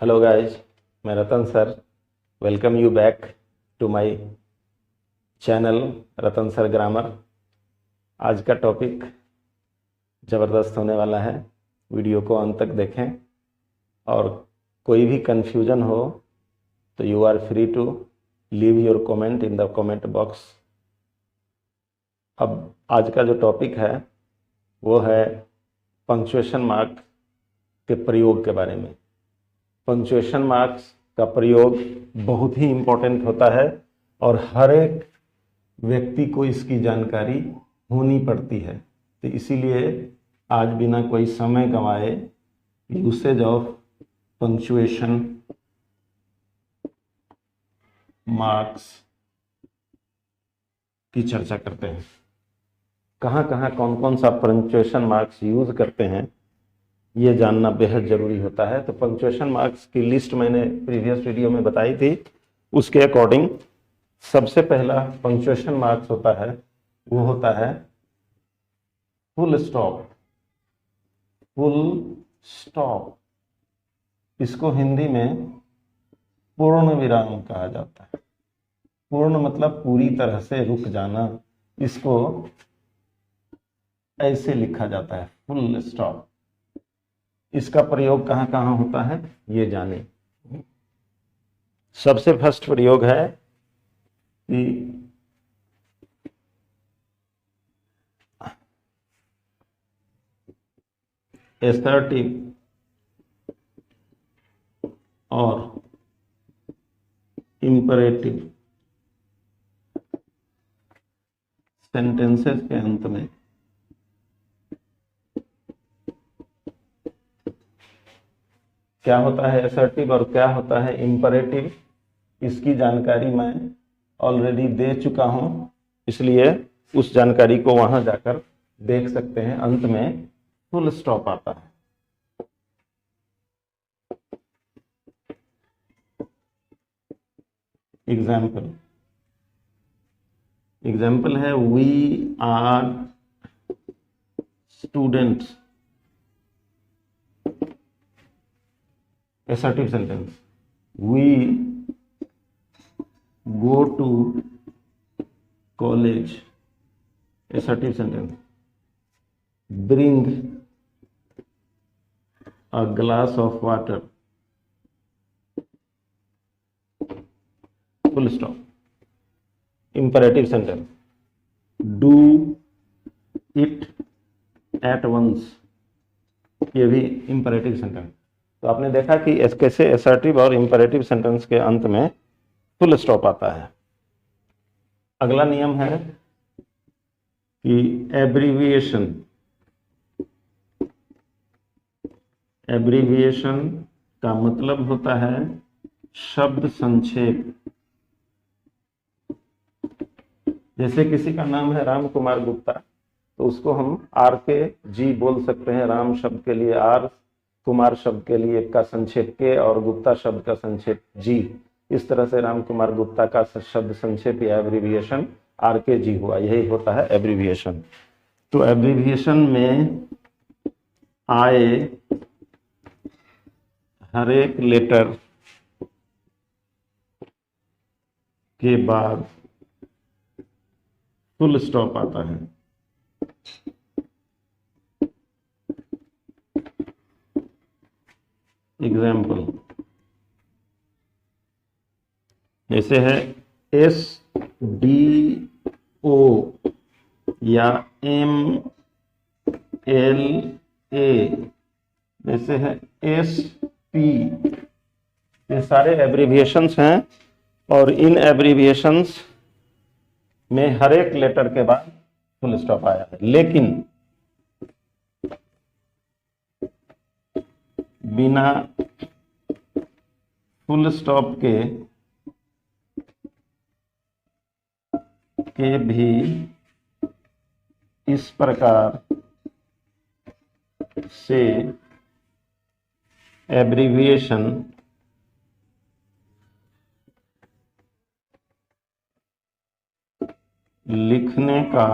Hello guys, मैं Ratan sir welcome you back to my channel Ratan sir grammar. आज का topic ज़बरदस्त होने वाला है, वीडियो को अंत तक देखें और कोई भी कन्फ्यूजन हो तो you are free to leave your comment in the comment box. अब आज का जो टॉपिक है वो है पंक्चुएशन मार्क के प्रयोग के बारे में। पंक्चुएशन मार्क्स का प्रयोग बहुत ही इम्पोर्टेंट होता है और हर एक व्यक्ति को इसकी जानकारी होनी पड़ती है। तो इसीलिए आज बिना कोई समय गंवाए यूसेज ऑफ पंक्चुएशन मार्क्स की चर्चा करते हैं। कहाँ कहाँ कौन कौन सा पंक्चुएशन मार्क्स यूज करते हैं ये जानना बेहद ज़रूरी होता है। तो पंक्चुएशन मार्क्स की लिस्ट मैंने प्रीवियस वीडियो में बताई थी, उसके अकॉर्डिंग सबसे पहला पंक्चुएशन मार्क्स होता है वो होता है फुल स्टॉप। फुल स्टॉप, इसको हिंदी में पूर्ण विराम कहा जाता है। पूर्ण मतलब पूरी तरह से रुक जाना, इसको ऐसे लिखा जाता है फुल स्टॉप। इसका प्रयोग कहाँ कहाँ होता है ये जाने। सबसे फर्स्ट प्रयोग है कि एसर्टिव और इंपरेटिव सेंटेंसेस के अंत में क्या होता है एसर्टिव और क्या होता है इंपरेटिव, इसकी जानकारी मैं ऑलरेडी दे चुका हूं, इसलिए उस जानकारी को वहां जाकर देख सकते हैं। अंत में फुल स्टॉप आता है। एग्जाम्पल है we are students. assertive sentence, we go to college। assertive sentence, bring a glass of water। full stop। imperative sentence, do it at once। ये भी imperative sentence। तो आपने देखा कि कैसे एसर्टिव और इंपरेटिव सेंटेंस के अंत में फुल स्टॉप आता है। अगला नियम है कि एब्रीविएशन। एब्रीविएशन का मतलब होता है शब्द संक्षेप। जैसे किसी का नाम है राम कुमार गुप्ता, तो उसको हम आर के जी बोल सकते हैं। राम शब्द के लिए आर, कुमार शब्द के लिए का संक्षेप के और गुप्ता शब्द का संक्षेप जी। इस तरह से राम कुमार गुप्ता का शब्द संक्षेप या एब्रीविएशन आर के जी हुआ, यही होता है एब्रीविएशन। तो एब्रीविएशन में आए हर एक लेटर के बाद फुल स्टॉप आता है। एग्जाम्पल जैसे है एस डी ओ या एम एल ए, जैसे है एस पी, ये सारे एब्रीविएशंस हैं और इन एब्रीविएशंस में हर एक लेटर के बाद फुल स्टॉप आया है। लेकिन बिना फुल स्टॉप के भी इस प्रकार से एब्रीविएशन लिखने का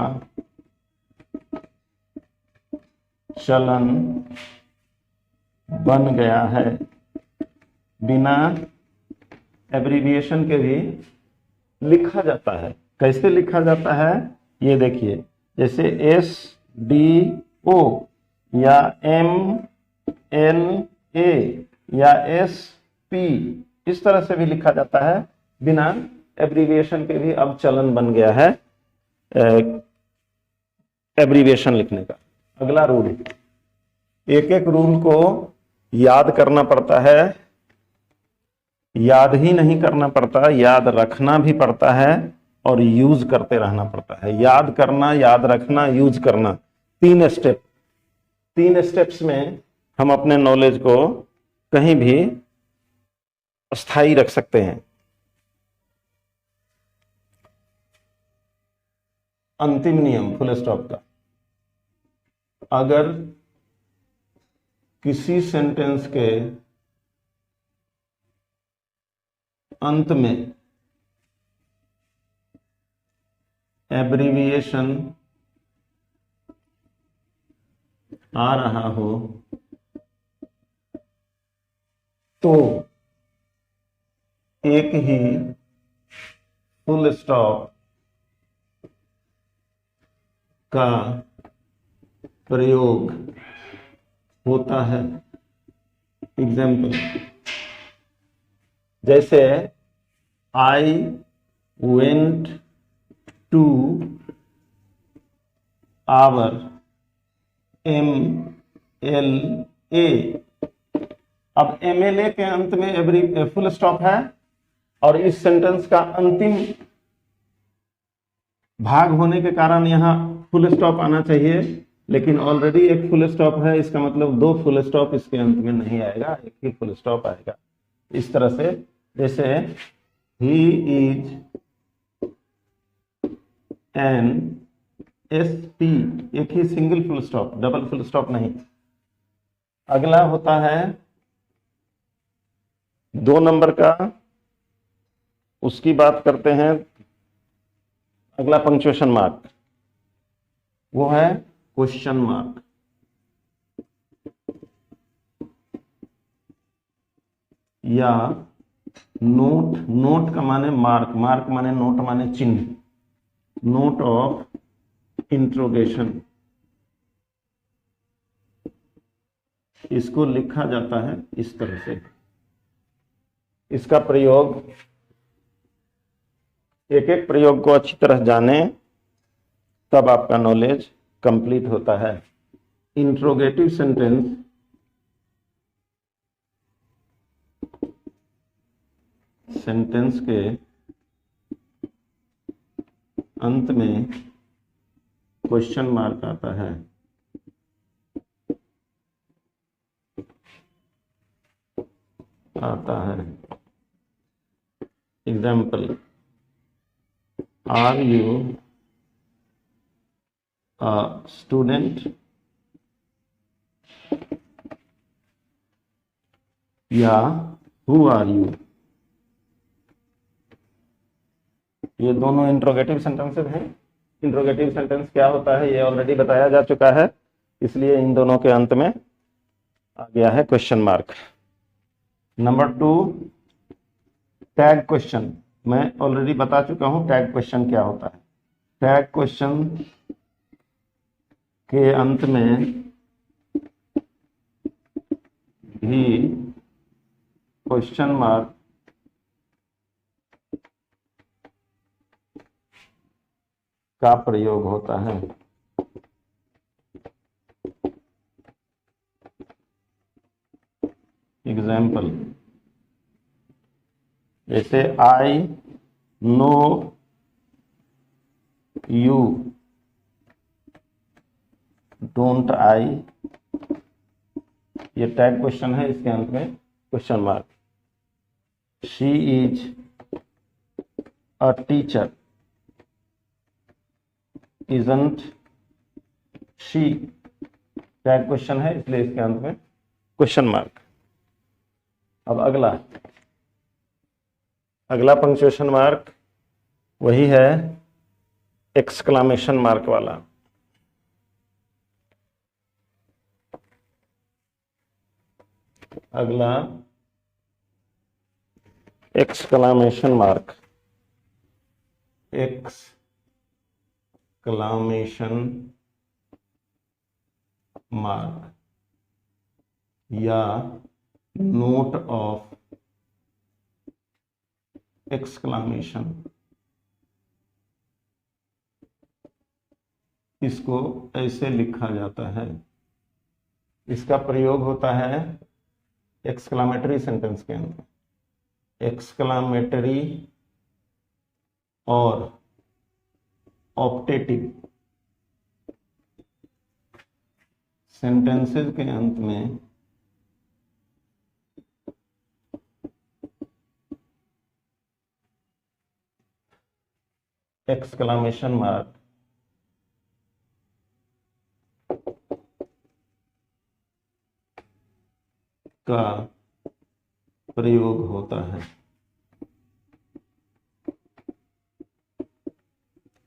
चलन बन गया है बिना एब्रीविएशन के भी लिखा जाता है। कैसे लिखा जाता है ये देखिए, जैसे SDO या MNA या SP, इस तरह से भी लिखा जाता है। बिना एब्रीविएशन के भी अब चलन बन गया है एब्रीविएशन लिखने का। अगला रूल, एक एक रूल को याद करना पड़ता है। याद ही नहीं करना पड़ता, याद रखना भी पड़ता है और यूज करते रहना पड़ता है। याद करना, याद रखना, यूज करना, तीन स्टेप्स में हम अपने नॉलेज को कहीं भी स्थायी रख सकते हैं। अंतिम नियम फुल स्टॉप का, अगर किसी सेंटेंस के अंत में एब्रीविएशन आ रहा हो तो एक ही फुल स्टॉप का प्रयोग होता है। एग्जाम्पल, जैसे I went to our MLA। अब MLA के अंत में फुल स्टॉप है और इस सेंटेंस का अंतिम भाग होने के कारण यहां फुल स्टॉप आना चाहिए, लेकिन ऑलरेडी एक फुल स्टॉप है। इसका मतलब दो फुल स्टॉप इसके अंत में नहीं आएगा, एक ही फुल स्टॉप आएगा। इस तरह से, जैसे he is an SP, एक ही single full stop, double full stop नहीं। अगला होता है 2 नंबर का, उसकी बात करते हैं। अगला पंक्चुएशन मार्क, वो है क्वेश्चन मार्क या नोट का माने मार्क माने नोट माने चिन्ह, नोट ऑफ इंट्रोगेशन। इसको लिखा जाता है इस तरह से। इसका प्रयोग, एक एक प्रयोग को अच्छी तरह जाने तब आपका नॉलेज कंप्लीट होता है। इंट्रोगेटिव सेंटेंस के अंत में क्वेश्चन मार्क आता है। Example, are you a student या who are you, ये दोनों इंट्रोगेटिव सेंटेंसेस हैं। इंट्रोगेटिव सेंटेंस क्या होता है ये ऑलरेडी बताया जा चुका है, इसलिए इन दोनों के अंत में आ गया है question mark. Number 2, tag question. मैं ऑलरेडी बता चुका हूं टैग क्वेश्चन क्या होता है। टैग क्वेश्चन के अंत में भी क्वेश्चन मार्क का प्रयोग होता है। एग्जाम्पल, जैसे I know you, don't I, ये टैग क्वेश्चन है, इसके अंत में question mark. She is a teacher, isn't she, tag question है इसलिए इसके अंत में क्वेश्चन मार्क। अब अगला पंक्चुएशन मार्क वही है एक्सक्लामेशन मार्क वाला। अगला एक्सक्लामेशन मार्क, एक्सक्लामेशन मार्क या नोट ऑफ एक्सक्लामेशन, इसको ऐसे लिखा जाता है। इसका प्रयोग होता है एक्सक्लामेटरी सेंटेंस के अंदर। एक्सक्लामेटरी और ऑप्टेटिव सेंटेंसेस के अंत में एक्सक्लामेशन मार्क का प्रयोग होता है।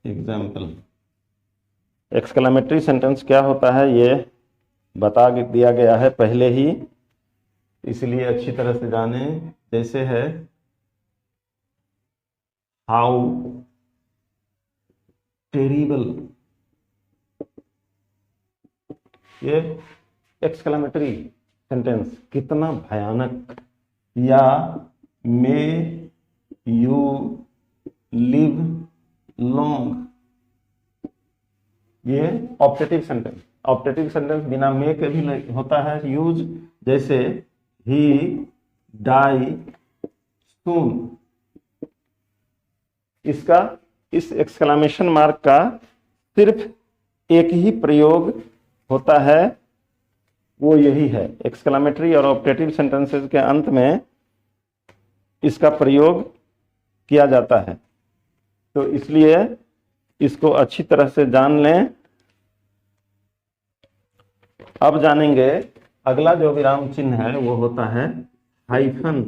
एग्जाम्पल, एक्सक्लामेटरी सेंटेंस क्या होता है ये बता दिया गया है पहले ही, इसलिए अच्छी तरह से जाने। जैसे है हाउ टेरिबल, ये एक्सक्लामेटरी सेंटेंस, कितना भयानक। या मे यू लिव लॉन्ग, ये ऑप्टेटिव सेंटेंस। ऑप्टेटिव सेंटेंस बिना मे के भी होता है यूज, जैसे ही डाई सून। इसका, इस एक्सक्लामेशन मार्क का सिर्फ एक ही प्रयोग होता है, वो यही है। एक्सक्लामेटरी और ऑप्टेटिव सेंटेंसेस के अंत में इसका प्रयोग किया जाता है, तो इसलिए इसको अच्छी तरह से जान लें। अब जानेंगे अगला जो विराम चिन्ह है वो होता है हाइफन।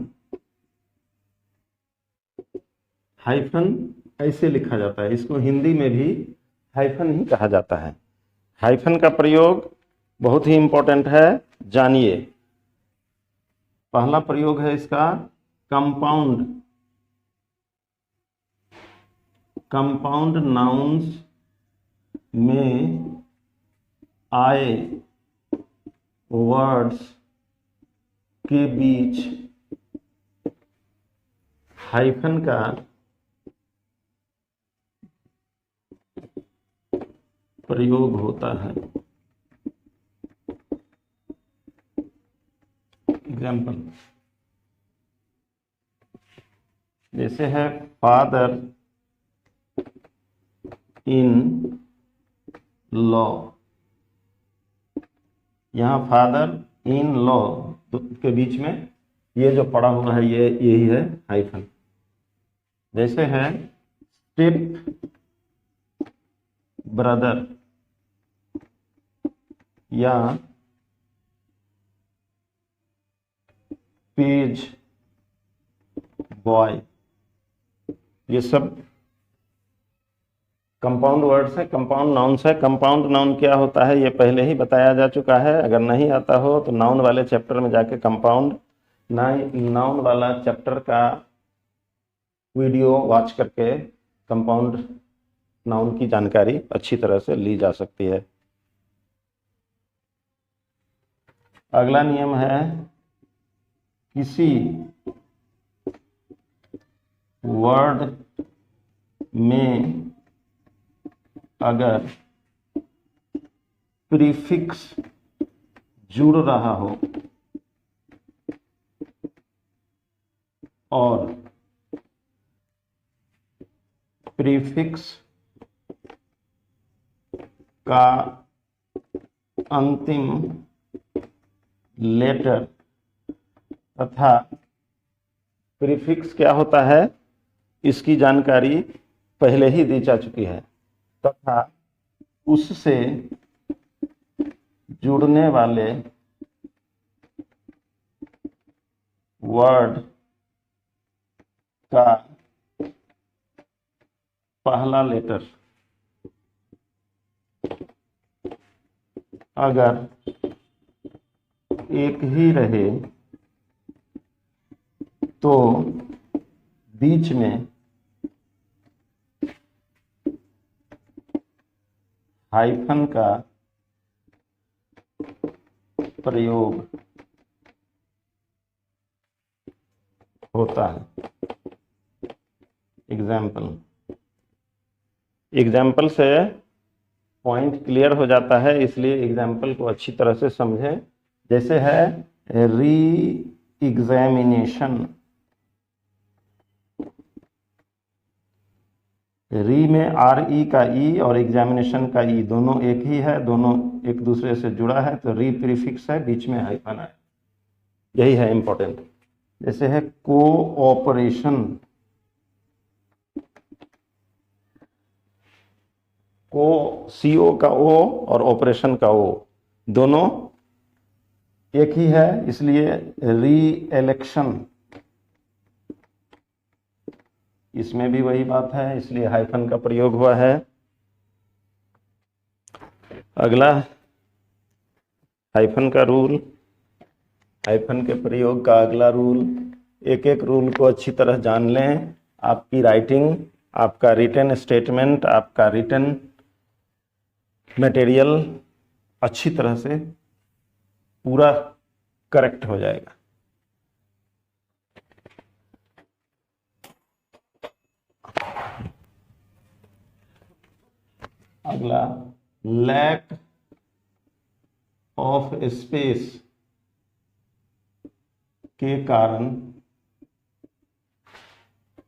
हाइफन ऐसे लिखा जाता है, इसको हिंदी में भी हाइफन ही कहा जाता है। हाइफन का प्रयोग बहुत ही इंपॉर्टेंट है, जानिए। पहला प्रयोग है इसका कंपाउंड। कंपाउंड नाउन्स में आए वर्ड्स के बीच हाइफन का प्रयोग होता है। एग्जाम्पल, जैसे है फादर इन लॉ। यहाँ फादर इन लॉ के बीच में ये जो पड़ा हुआ है ये यही है हाइफन। जैसे है स्टेप ब्रदर या पेज बॉय, ये सब कंपाउंड वर्ड्स है, कंपाउंड नाउन्स है। कंपाउंड नाउन क्या होता है ये पहले ही बताया जा चुका है। अगर नहीं आता हो तो नाउन वाले चैप्टर में जाके कंपाउंड नाउन वाला चैप्टर का वीडियो वॉच करके कंपाउंड नाउन की जानकारी अच्छी तरह से ली जा सकती है। अगला नियम है किसी वर्ड में अगर प्रीफिक्स जुड़ रहा हो और प्रीफिक्स का अंतिम लेटर तथा प्रीफिक्स क्या होता है इसकी जानकारी पहले ही दी जा चुकी है, तथा उससे जुड़ने वाले वर्ड का पहला लेटर अगर एक ही रहे तो बीच में हाइफन का प्रयोग होता है। एग्जाम्पल से पॉइंट क्लियर हो जाता है, इसलिए एग्जाम्पल को अच्छी तरह से समझें। जैसे है री एग्जामिनेशन, री में आर ई का ई और एग्जामिनेशन का ई दोनों एक ही है, दोनों एक दूसरे से जुड़ा है, तो री प्रीफिक्स है, बीच में हाइफन है, यही है इंपॉर्टेंट। जैसे है कोऑपरेशन, को सीओ का ओ और ऑपरेशन का ओ दोनों एक ही है, इसलिए री इलेक्शन, इसमें भी वही बात है, इसलिए हाइफन का प्रयोग हुआ है। अगला हाइफन का रूल, हाइफन के प्रयोग का अगला रूल, एक एक रूल को अच्छी तरह जान लें। आपकी राइटिंग, आपका रिटन स्टेटमेंट, आपका रिटन मटेरियल अच्छी तरह से पूरा करेक्ट हो जाएगा। अगला लैक ऑफ स्पेस के कारण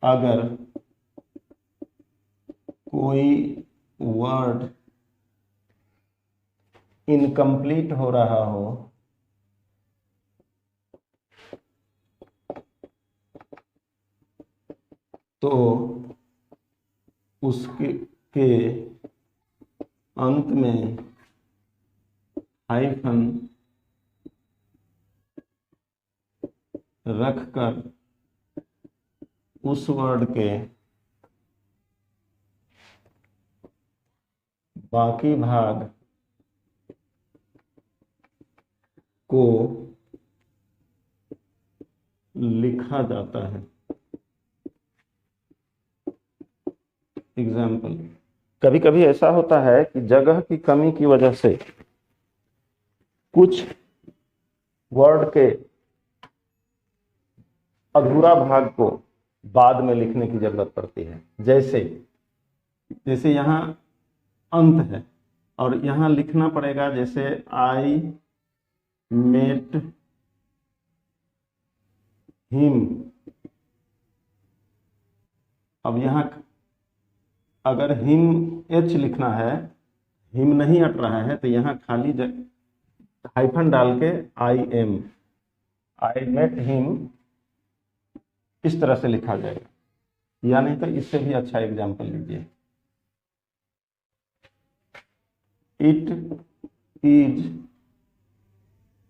अगर कोई वर्ड इनकम्प्लीट हो रहा हो तो उसके अंत में हाइफन रखकर उस वर्ड के बाकी भाग को लिखा जाता है। एग्जाम्पल, कभी कभी ऐसा होता है कि जगह की कमी की वजह से कुछ वर्ड के अधूरा भाग को बाद में लिखने की जरूरत पड़ती है। जैसे यहाँ अंत है और यहाँ लिखना पड़ेगा, जैसे आई मेट हिम। अब यहाँ अगर हिम एच लिखना है, हिम नहीं अट रहा है, तो यहाँ खाली हाइफन डाल के I am, I met him, इस तरह से लिखा जाएगा। या नहीं तो इससे भी अच्छा एग्जाम्पल लीजिए, इट इज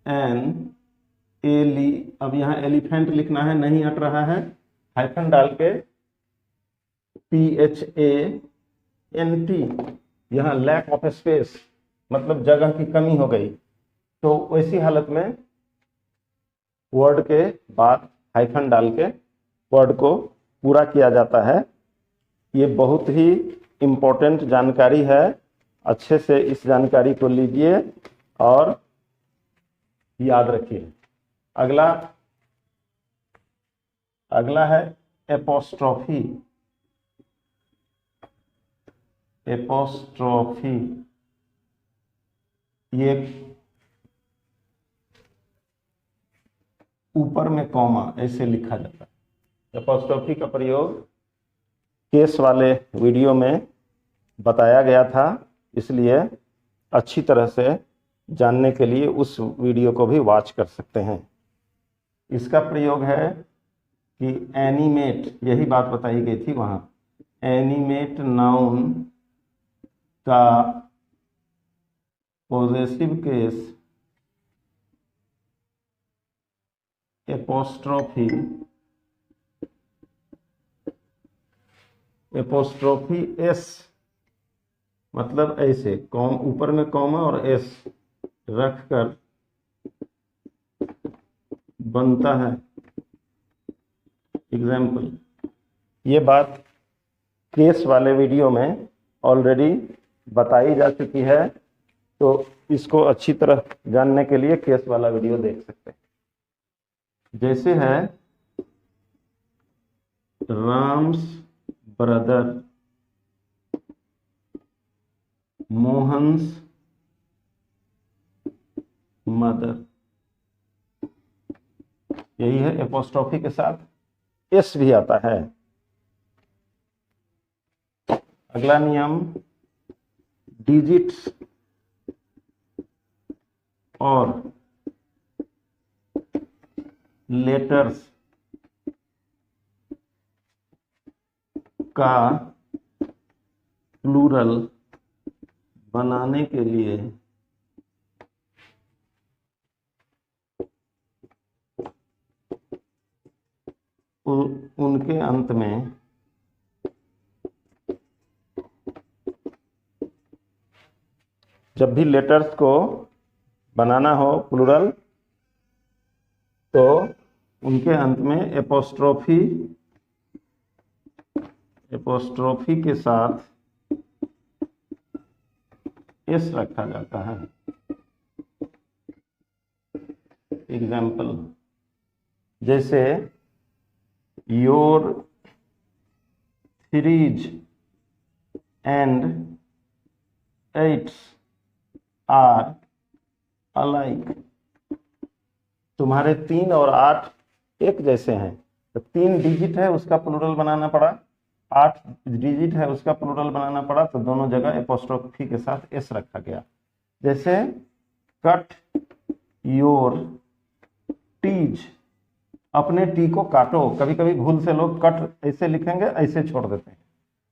एन एली। अब यहाँ एलिफेंट लिखना है, नहीं अट रहा है, हाइफन डाल के PHANT, यहाँ लैक ऑफ स्पेस मतलब जगह की कमी हो गई, तो वैसी हालत में वर्ड के बाद हाइफन डाल के वर्ड को पूरा किया जाता है। ये बहुत ही इम्पोर्टेंट जानकारी है, अच्छे से इस जानकारी को लीजिए और याद रखिए। अगला है एपोस्ट्रोफी। एपोस्ट्रोफी ये ऊपर में कॉमा ऐसे लिखा जाता है। एपोस्ट्रोफी का प्रयोग केस वाले वीडियो में बताया गया था, इसलिए अच्छी तरह से जानने के लिए उस वीडियो को भी वॉच कर सकते हैं। इसका प्रयोग है कि एनिमेट, यही बात बताई गई थी वहाँ, एनिमेट नाउन का पॉजेसिव केस एपोस्ट्रोफी एस, मतलब ऐसे कॉम ऊपर में कॉमा और एस रखकर बनता है। एग्जाम्पल, ये बात केस वाले वीडियो में ऑलरेडी बताई जा चुकी है, तो इसको अच्छी तरह जानने के लिए केस वाला वीडियो देख सकते हैं। जैसे है राम्स ब्रदर, मोहन्स मदर, यही है, एपोस्ट्रोफी के साथ एस भी आता है। अगला नियम, डिजिट्स और लेटर्स का प्लूरल बनाने के लिए उनके अंत में जब भी लेटर्स को बनाना हो प्लूरल, तो उनके अंत में एपोस्ट्रोफी के साथ एस रखा जाता है। एग्जाम्पल, जैसे your threes and eights are alike, तुम्हारे 3 और 8 एक जैसे हैं। तो 3 डिजिट है उसका प्लूरल बनाना पड़ा, 8 डिजिट है उसका प्लूरल बनाना पड़ा, तो दोनों जगह एपोस्ट्रोफी के साथ एस रखा गया। जैसे कट योर टीज, अपने टी को काटो। कभी कभी भूल से लोग कट ऐसे लिखेंगे, ऐसे छोड़ देते हैं,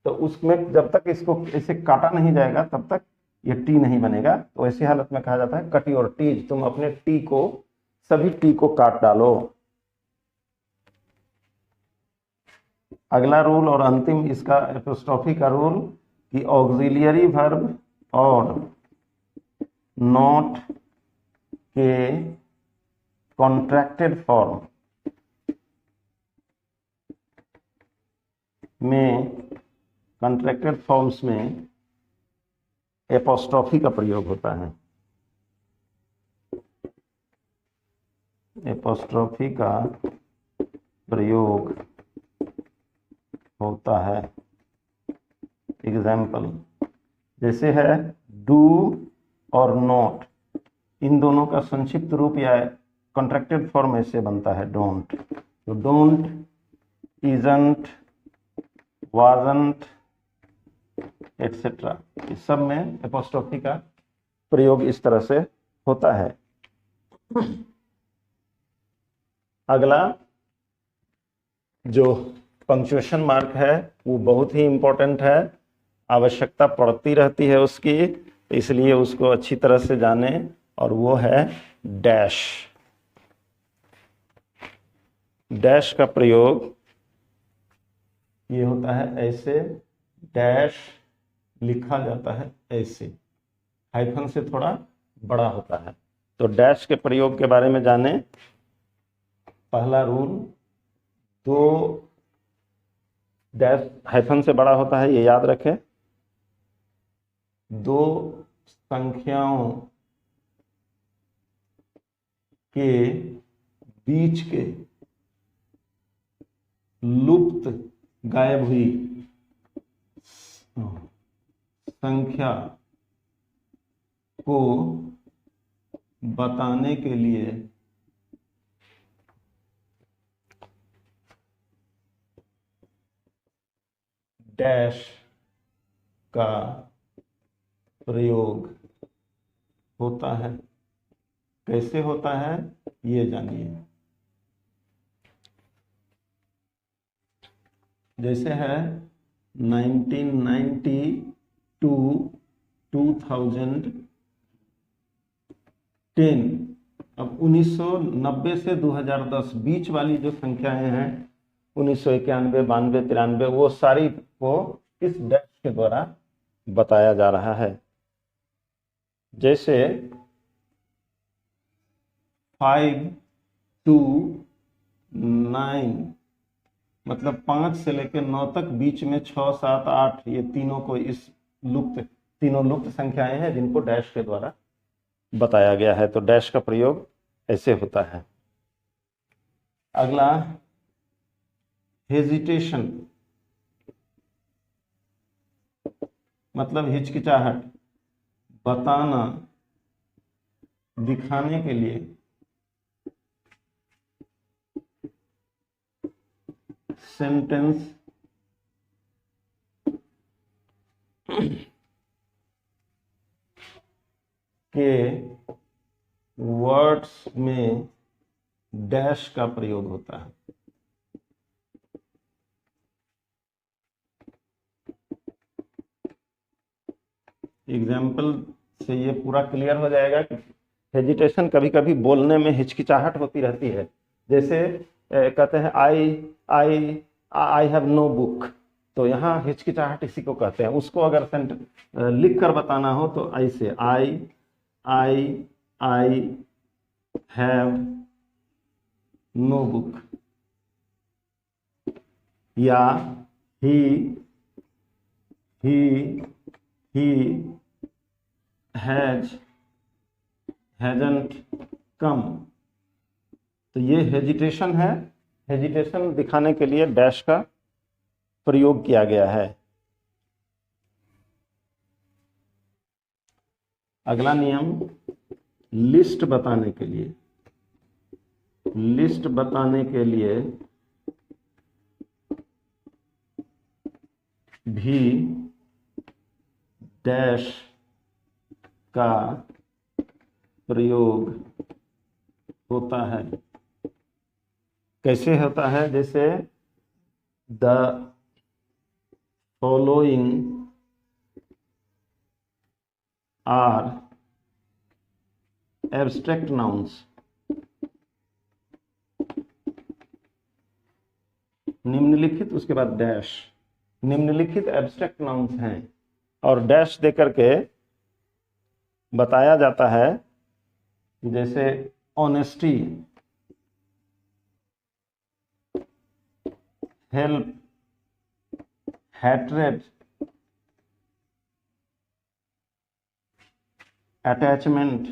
तो उसमें जब तक इसको ऐसे काटा नहीं जाएगा तब तक ये टी नहीं बनेगा। तो ऐसी हालत में कहा जाता है कट योर टीज, तुम अपने टी को, सभी टी को काट डालो। अगला रूल और अंतिम इसका एपोस्ट्रोफी का रूल कि ऑक्सिलियरी वर्ब और नॉट के कॉन्ट्रैक्टेड फॉर्म में, कॉन्ट्रैक्टेड फॉर्म्स में एपोस्ट्रोफी का प्रयोग होता है। एपोस्ट्रोफी का प्रयोग होता है। एग्जाम्पल, जैसे है डू और नॉट, इन दोनों का संक्षिप्त रूप या कॉन्ट्रैक्टेड फॉर्म ऐसे बनता है डोंट। तो डोंट, इजंट, वाजंट एटसेट्रा, इस सब में एपोस्ट्रोफी का प्रयोग इस तरह से होता है। अगला जो पंक्चुएशन मार्क है वो बहुत ही इंपॉर्टेंट है, आवश्यकता पड़ती रहती है उसकी, तो इसलिए उसको अच्छी तरह से जाने, और वो है डैश। डैश का प्रयोग ये होता है ऐसे, डैश लिखा जाता है ऐसे, हाइफन से थोड़ा बड़ा होता है। तो डैश के प्रयोग के बारे में जाने। पहला रूल, 2 डैश हाइफन से बड़ा होता है, ये याद रखें। 2 संख्याओं के बीच के लुप्त, गायब हुई संख्या को बताने के लिए डैश का प्रयोग होता है। कैसे होता है ये जानिए। जैसे है 1990 to 2010, अब 1990 से 2010 बीच वाली जो संख्याएं हैं, 1991, 92, 93, वो सारी को इस डैश के द्वारा बताया जा रहा है। जैसे 5 to 9 मतलब 5 से लेकर 9 तक, बीच में 6, 7, 8, ये तीनों को तीनों लुप्त संख्याएं हैं जिनको डैश के द्वारा बताया गया है। तो डैश का प्रयोग ऐसे होता है। अगला हेजिटेशन, मतलब हिचकिचाहट, बताना, दिखाने के लिए, सेंटेंस के वर्ड्स में डैश का प्रयोग होता है। एग्जाम्पल से ये पूरा क्लियर हो जाएगा कि हेजिटेशन, कभी कभी बोलने में हिचकिचाहट होती रहती है। जैसे कहते हैं आई आई आई हैव नो बुक, तो यहाँ हिचकिचाहट इसी को कहते हैं। उसको अगर लिख कर बताना हो तो ऐसे आई हैव नो बुक, या ही हैजंट कम। तो ये हेजिटेशन है। हेजिटेशन दिखाने के लिए डैश का प्रयोग किया गया है। अगला नियम, लिस्ट बताने के लिए। लिस्ट बताने के लिए भी डैश का प्रयोग होता है। कैसे होता है? जैसे the following are abstract nouns, निम्नलिखित, उसके बाद डैश, निम्नलिखित एब्स्ट्रैक्ट नाउन्स हैं, और डैश देकर के बताया जाता है। जैसे honesty, help, hatred, attachment,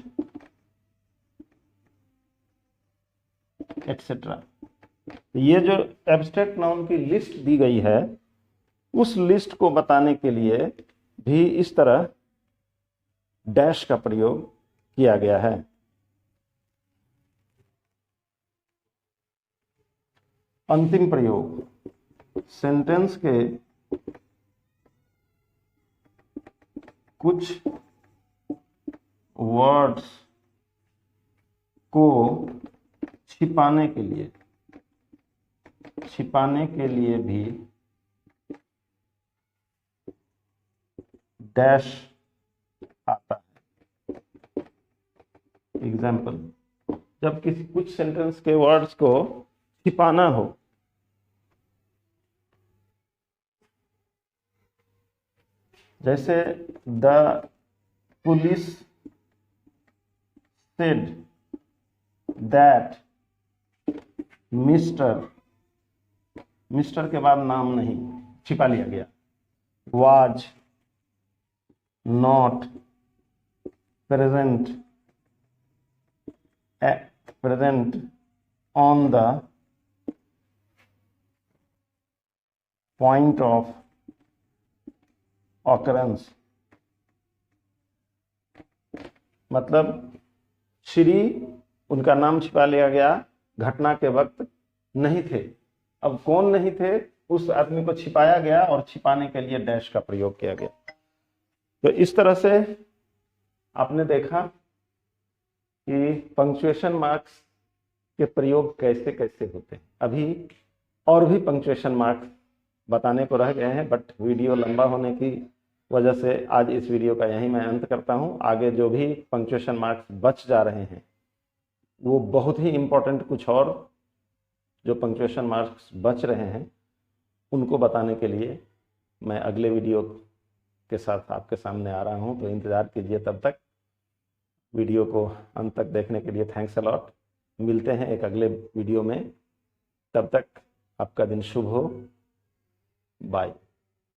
etcetera. ये जो एब्स्ट्रैक्ट नाउन की लिस्ट दी गई है, उस लिस्ट को बताने के लिए भी इस तरह डैश का प्रयोग किया गया है। अंतिम प्रयोग, सेंटेंस के कुछ वर्ड्स को छिपाने के लिए भी डैश आता है। एग्जाम्पल, जब किसी कुछ सेंटेंस के वर्ड्स को छिपाना हो, जैसे the police said that mister के बाद नाम नहीं, छिपा लिया गया, was not present on the point of occurrence. मतलब श्री, उनका नाम छिपा लिया गया, घटना के वक्त नहीं थे। अब कौन नहीं थे, उस आदमी को छिपाया गया और छिपाने के लिए डैश का प्रयोग किया गया। तो इस तरह से आपने देखा कि पंक्चुएशन मार्क्स के प्रयोग कैसे कैसे होते हैं। अभी और भी पंक्चुएशन मार्क्स बताने को रह गए हैं, बट वीडियो लंबा होने की वजह से आज इस वीडियो का यहीं मैं अंत करता हूं। आगे जो भी पंक्चुएशन मार्क्स बच जा रहे हैं, वो बहुत ही इम्पोर्टेंट कुछ और जो पंक्चुएशन मार्क्स बच रहे हैं, उनको बताने के लिए मैं अगले वीडियो के साथ आपके सामने आ रहा हूं। तो इंतज़ार कीजिए। तब तक वीडियो को अंत तक देखने के लिए थैंक्स अ लॉट। मिलते हैं एक अगले वीडियो में। तब तक आपका दिन शुभ हो। बाय।